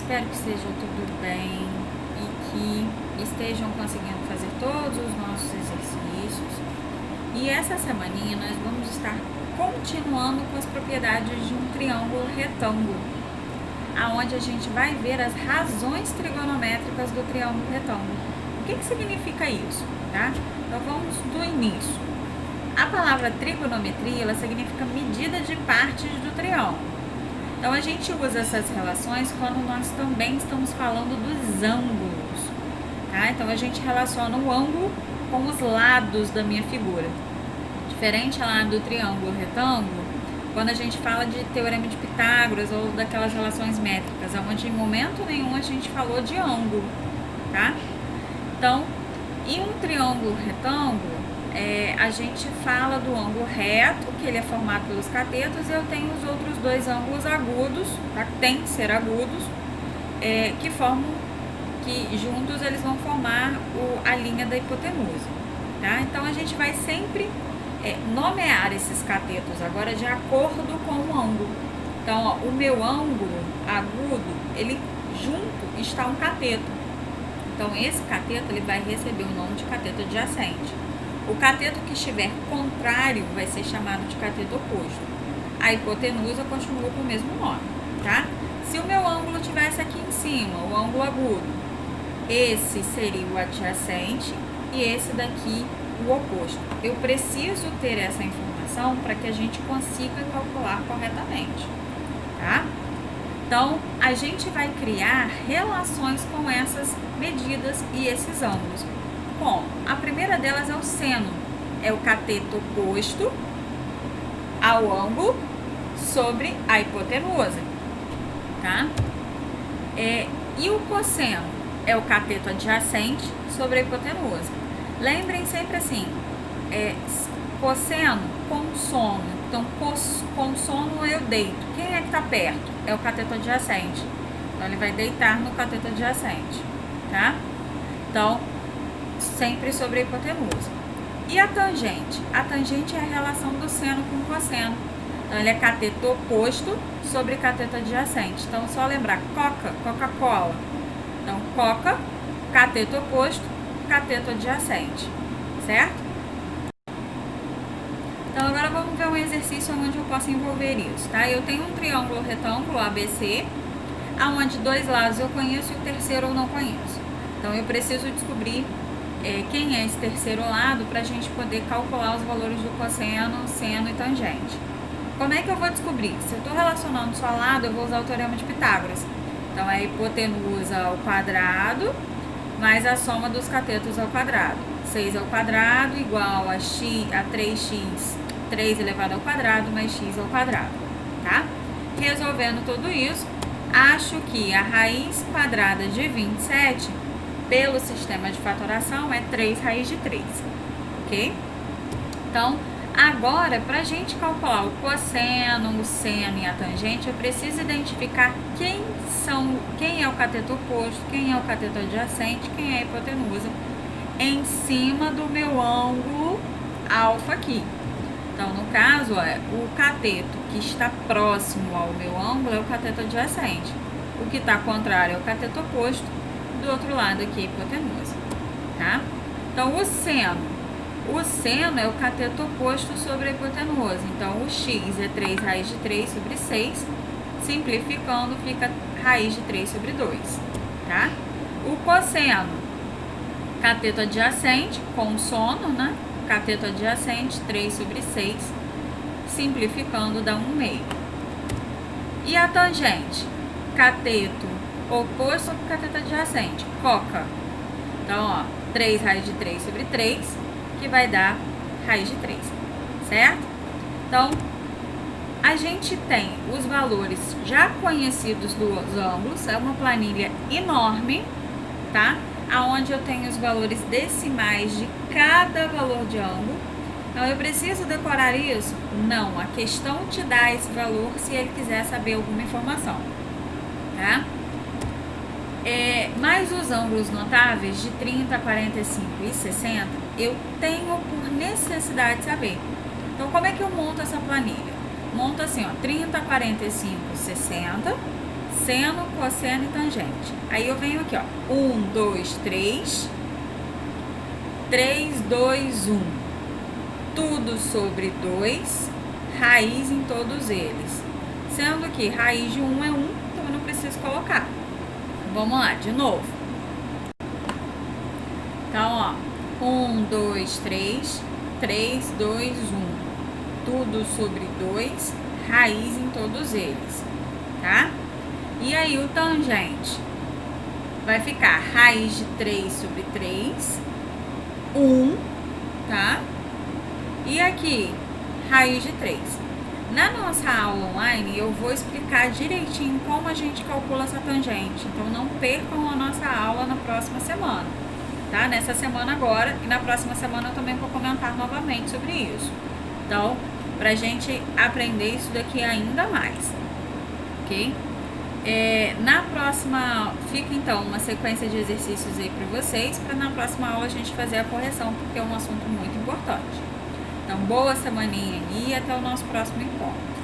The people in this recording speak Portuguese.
espero que esteja tudo bem e que estejam conseguindo fazer todos os nossos exercícios. E essa semaninha nós vamos estar continuando com as propriedades de um triângulo retângulo, aonde a gente vai ver as razões trigonométricas do triângulo retângulo. O que significa isso, tá? Então vamos do início. A palavra trigonometria, ela significa medida de partes do triângulo. Então a gente usa essas relações quando nós também estamos falando dos ângulos, tá? Então a gente relaciona o ângulo com os lados da minha figura. Diferente lá do triângulo retângulo, quando a gente fala de teorema de Pitágoras ou daquelas relações métricas, onde em momento nenhum a gente falou de ângulo, tá? Então, em um triângulo retângulo, a gente fala do ângulo reto, que ele é formado pelos catetos, e eu tenho os outros dois ângulos agudos, tá? Que tem que ser agudos, que juntos eles vão formar a linha da hipotenusa, tá? Então a gente vai sempre nomear esses catetos agora de acordo com o ângulo. Então, ó, o meu ângulo agudo, ele junto está um cateto. Então esse cateto ele vai receber o nome de cateto adjacente. O cateto que estiver contrário vai ser chamado de cateto oposto. A hipotenusa continua com o mesmo nome, tá? Se o meu ângulo estivesse aqui em cima, o ângulo agudo, esse seria o adjacente e esse daqui o oposto. Eu preciso ter essa informação para que a gente consiga calcular corretamente, tá? Então, a gente vai criar relações com essas medidas e esses ângulos. Bom, a primeira delas é o seno, é o cateto oposto ao ângulo sobre a hipotenusa, tá? E o cosseno é o cateto adjacente sobre a hipotenusa. Lembrem sempre assim, cosseno com sono. Então, com sono eu deito. Quem é que está perto? É o cateto adjacente. Então, ele vai deitar no cateto adjacente, tá? Então, sempre sobre a hipotenusa. E a tangente? A tangente é a relação do seno com o cosseno. Então, ele é cateto oposto sobre cateto adjacente. Então, só lembrar, Coca-Cola. Então, Coca, cateto oposto, cateto adjacente, certo? Então, agora vamos ver um exercício onde eu posso envolver isso, tá? Eu tenho um triângulo retângulo ABC, onde dois lados eu conheço e o terceiro eu não conheço. Então, eu preciso descobrir quem é esse terceiro lado para a gente poder calcular os valores do cosseno, seno e tangente. Como é que eu vou descobrir? Se eu estou relacionando só lado, eu vou usar o teorema de Pitágoras. Então, é a hipotenusa ao quadrado mais a soma dos catetos ao quadrado. 6 ao quadrado igual a 3x, 3 elevado ao quadrado mais x ao quadrado, tá? Resolvendo tudo isso, acho que a raiz quadrada de 27, pelo sistema de fatoração, é 3 raiz de 3, ok? Então, agora, para a gente calcular o cosseno, o seno e a tangente, eu preciso identificar quem é o cateto oposto, quem é o cateto adjacente, quem é a hipotenusa, em cima do meu ângulo alfa aqui. Então, no caso, o cateto que está próximo ao meu ângulo é o cateto adjacente. O que está contrário é o cateto oposto, do outro lado aqui é a hipotenusa, tá? Então, o seno é o cateto oposto sobre a hipotenusa. Então, o x é 3 raiz de 3 sobre 6. Simplificando, fica raiz de 3 sobre 2, tá? O cosseno, cateto adjacente com sono, né? Cateto adjacente, 3 sobre 6. Simplificando, dá 1/2. E a tangente, cateto oposto sobre cateto adjacente, coca. Então, ó, 3 raiz de 3 sobre 3, que vai dar raiz de 3, certo? Então, a gente tem os valores já conhecidos dos ângulos, é uma planilha enorme, tá? Aonde eu tenho os valores decimais de cada valor de ângulo. Então, eu preciso decorar isso? Não, a questão te dá esse valor se ele quiser saber alguma informação, tá? Mas os ângulos notáveis de 30, 45 e 60, eu tenho por necessidade de saber. Então, como é que eu monto essa planilha? Monto assim, ó, 30, 45, 60, seno, cosseno e tangente. Aí eu venho aqui, ó, 1, 2, 3, 3, 2, 1, tudo sobre 2, raiz em todos eles. Sendo que raiz de 1 é 1, então eu não preciso colocar. Vamos lá, de novo. Então, ó, 1, 2, 3, 3, 2, 1, tudo sobre 2, raiz em todos eles, tá? E aí o tangente vai ficar raiz de 3 sobre 3, 1, tá? E aqui, raiz de 3. Na nossa aula online, eu vou explicar direitinho como a gente calcula essa tangente. Então, não percam a nossa aula na próxima semana, tá? Nessa semana agora e na próxima semana eu também vou comentar novamente sobre isso. Então, pra gente aprender isso daqui ainda mais, ok? Na próxima, fica então uma sequência de exercícios aí para vocês, para na próxima aula a gente fazer a correção, porque é um assunto muito importante. Então, boa semaninha aí e até o nosso próximo encontro.